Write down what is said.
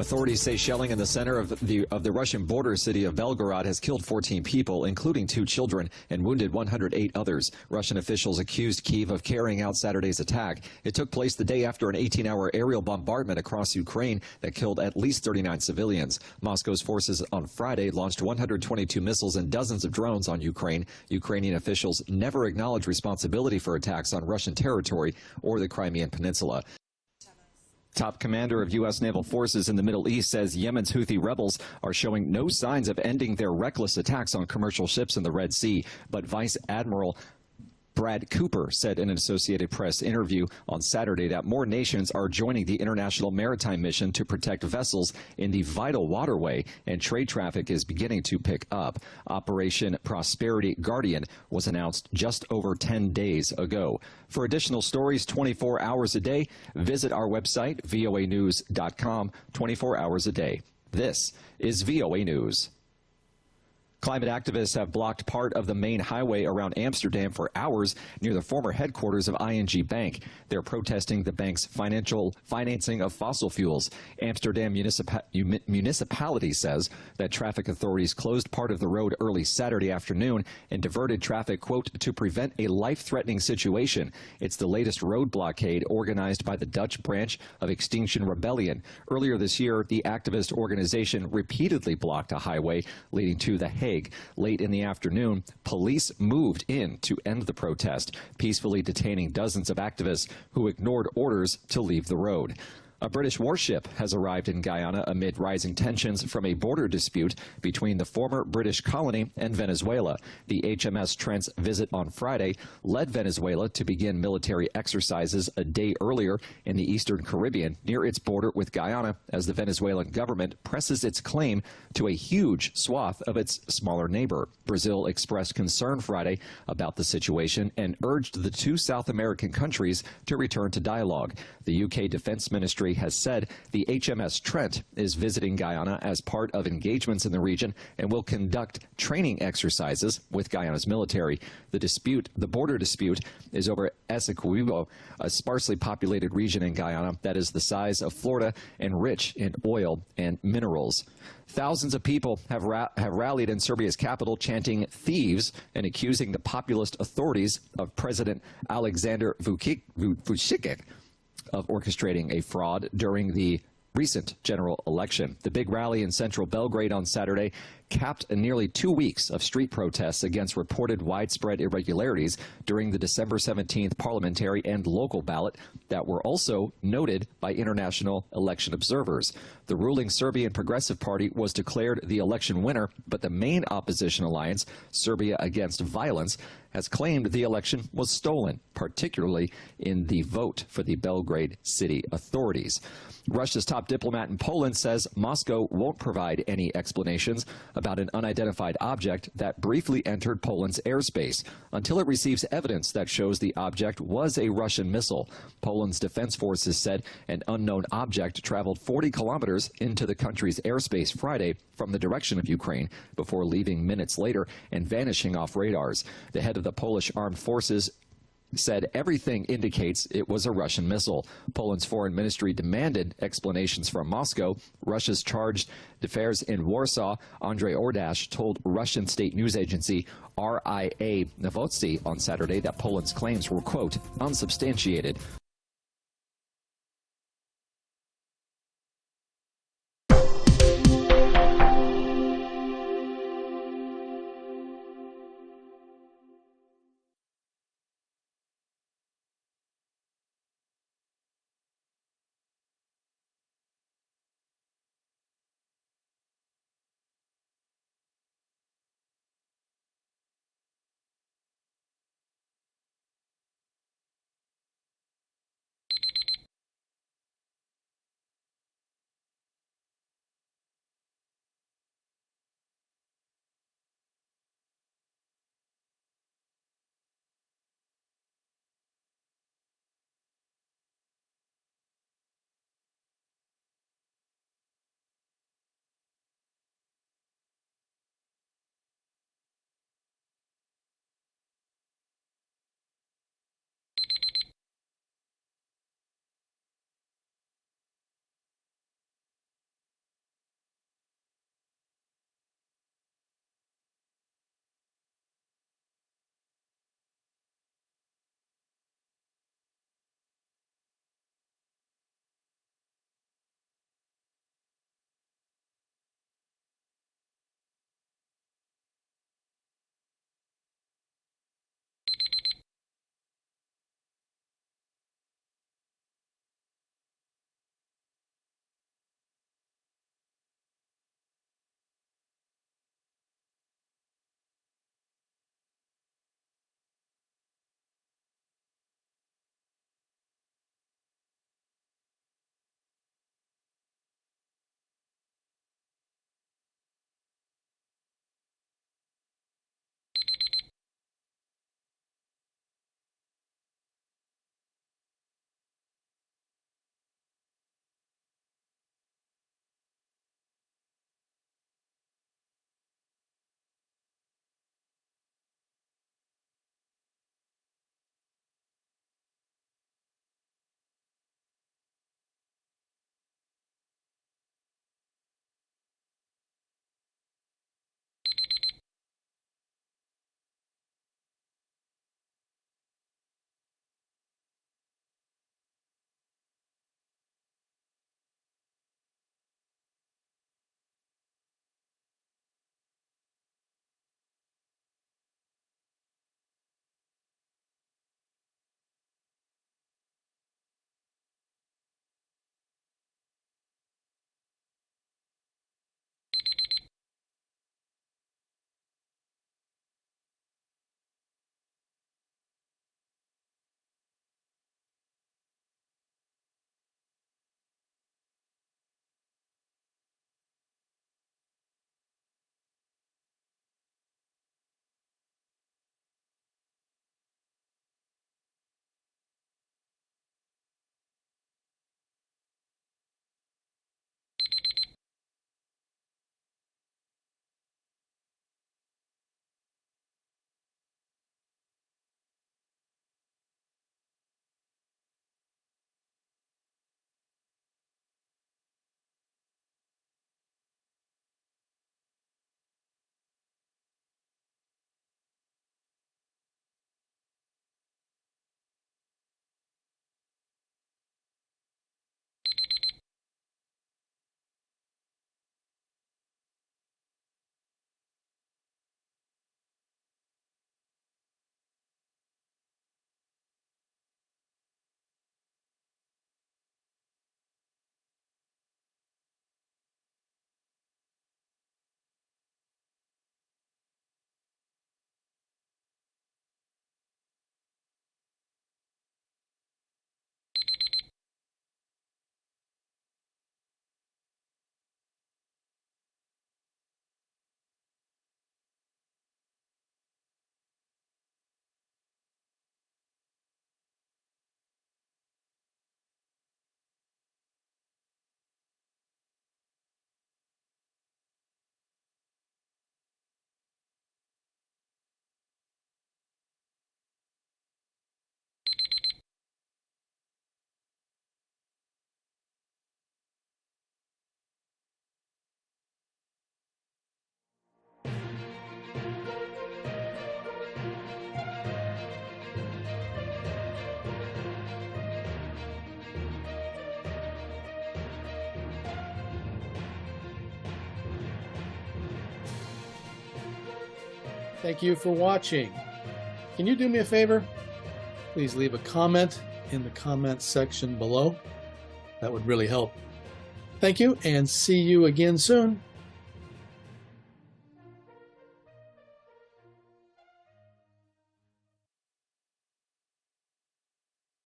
Authorities say shelling in the center of the Russian border city of Belgorod has killed 14 people, including 2 children, and wounded 108 others. Russian officials accused Kyiv of carrying out Saturday's attack. It took place the day after an 18-hour aerial bombardment across Ukraine that killed at least 39 civilians. Moscow's forces on Friday launched 122 missiles and dozens of drones on Ukraine. Ukrainian officials never acknowledged responsibility for attacks on Russian territory or the Crimean Peninsula. Top commander of U.S. naval forces in the Middle East says Yemen's Houthi rebels are showing no signs of ending their reckless attacks on commercial ships in the Red Sea. But Vice Admiral Brad Cooper said in an Associated Press interview on Saturday that more nations are joining the International Maritime Mission to protect vessels in the vital waterway, and trade traffic is beginning to pick up. Operation Prosperity Guardian was announced just over 10 days ago. For additional stories 24 hours a day, visit our website, voanews.com, 24 hours a day. This is VOA News. Climate activists have blocked part of the main highway around Amsterdam for hours near the former headquarters of ING Bank. They're protesting the bank's financing of fossil fuels. Amsterdam municipality says that traffic authorities closed part of the road early Saturday afternoon and diverted traffic, quote, to prevent a life-threatening situation. It's the latest road blockade organized by the Dutch branch of Extinction Rebellion. Earlier this year, the activist organization repeatedly blocked a highway leading to The Hague. Late in the afternoon, police moved in to end the protest, peacefully detaining dozens of activists who ignored orders to leave the road. A British warship has arrived in Guyana amid rising tensions from a border dispute between the former British colony and Venezuela. The HMS Trent's visit on Friday led Venezuela to begin military exercises a day earlier in the Eastern Caribbean near its border with Guyana as the Venezuelan government presses its claim to a huge swath of its smaller neighbor. Brazil expressed concern Friday about the situation and urged the 2 South American countries to return to dialogue. The UK Defense Ministry has said the HMS Trent is visiting Guyana as part of engagements in the region and will conduct training exercises with Guyana's military. The border dispute is over Essequibo, a sparsely populated region in Guyana that is the size of Florida and rich in oil and minerals. Thousands of people have rallied in Serbia's capital chanting "thieves" and accusing the populist authorities of President Alexander Vučić of orchestrating a fraud during the recent general election. The big rally in central Belgrade on Saturday capped nearly 2 weeks of street protests against reported widespread irregularities during the December 17th parliamentary and local ballot that were also noted by international election observers. The ruling Serbian Progressive Party was declared the election winner, but the main opposition alliance, Serbia Against Violence, has claimed the election was stolen, particularly in the vote for the Belgrade city authorities. Russia's top diplomat in Poland says Moscow won't provide any explanations about an unidentified object that briefly entered Poland's airspace until it receives evidence that shows the object was a Russian missile. Poland's defense forces said an unknown object traveled 40 kilometers into the country's airspace Friday from the direction of Ukraine before leaving minutes later and vanishing off radars. The head of the Polish armed forces said everything indicates it was a Russian missile. Poland's foreign ministry demanded explanations from Moscow. Russia's chargé d'affaires in Warsaw, Andrei Ordash, told Russian state news agency RIA Novosti on Saturday that Poland's claims were, quote, unsubstantiated. Thank you for watching. Can you do me a favor? Please leave a comment in the comment section below. That would really help. Thank you, and see you again soon.